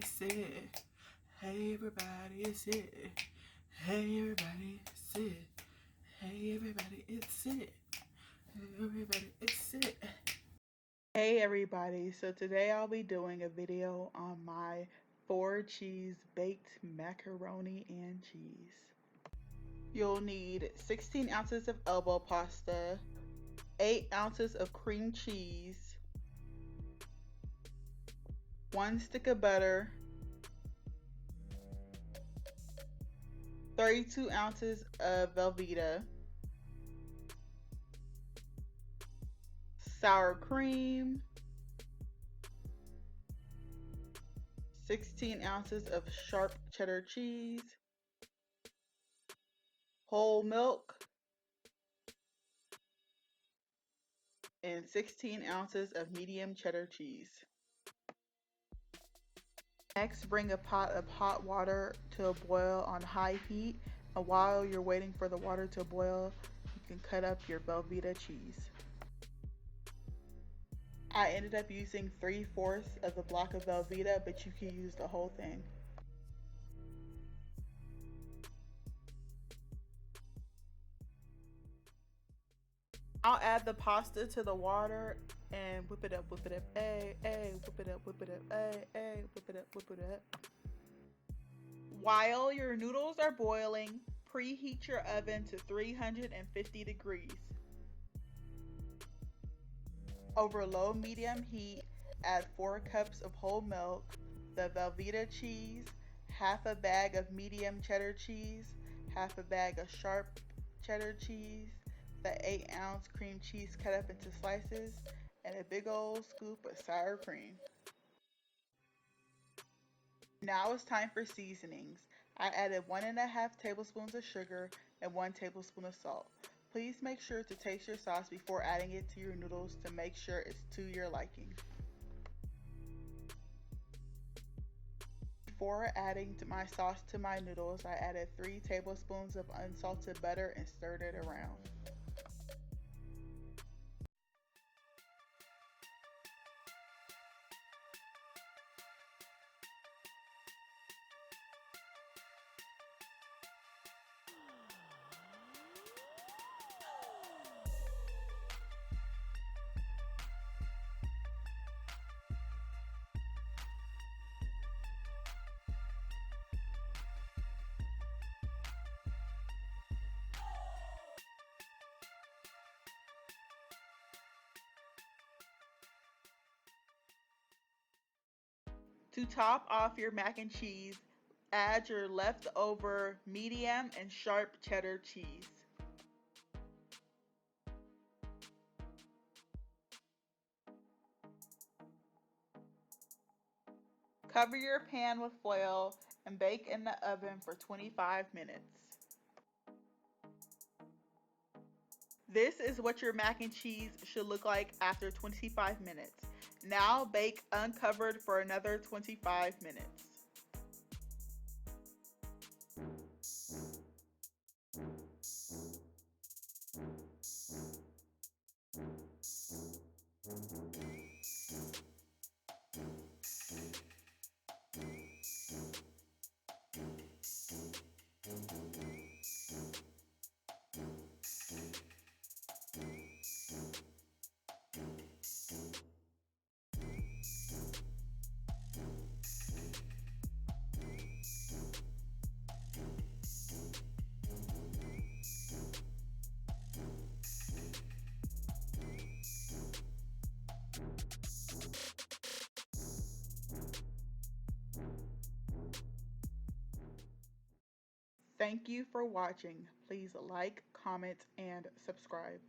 it's it. Hey everybody, it's it. Hey everybody, it's it. Hey everybody, it's it. Hey everybody, it's it. Hey everybody, so today I'll be doing a video on my 4-cheese baked macaroni and cheese. You'll need 16 ounces of elbow pasta, 8 ounces of cream cheese, 1 stick of butter, 32 ounces of Velveeta, sour cream, 16 ounces of sharp cheddar cheese, whole milk, and 16 ounces of medium cheddar cheese. Next, bring a pot of hot water to a boil on high heat, and while you're waiting for the water to boil, you can cut up your Velveeta cheese. I ended up using 3/4 of the block of Velveeta, but you can use the whole thing. I'll add the pasta to the water and whip it up, ay, whip it up, ay, whip it up. While your noodles are boiling, preheat your oven to 350 degrees. Over low-medium heat, add 4 cups of whole milk, the Velveeta cheese, half a bag of medium cheddar cheese, half a bag of sharp cheddar cheese, the 8-ounce cream cheese cut up into slices, and a big old scoop of sour cream. Now it's time for seasonings. I added 1.5 tablespoons of sugar and 1 tablespoon of salt. Please make sure to taste your sauce before adding it to your noodles to make sure it's to your liking. Before adding my sauce to my noodles, I added 3 tablespoons of unsalted butter and stirred it around. To top off your mac and cheese, add your leftover medium and sharp cheddar cheese. Cover your pan with foil and bake in the oven for 25 minutes. This is what your mac and cheese should look like after 25 minutes. Now bake uncovered for another 25 minutes. Thank you for watching. Please like, comment, and subscribe.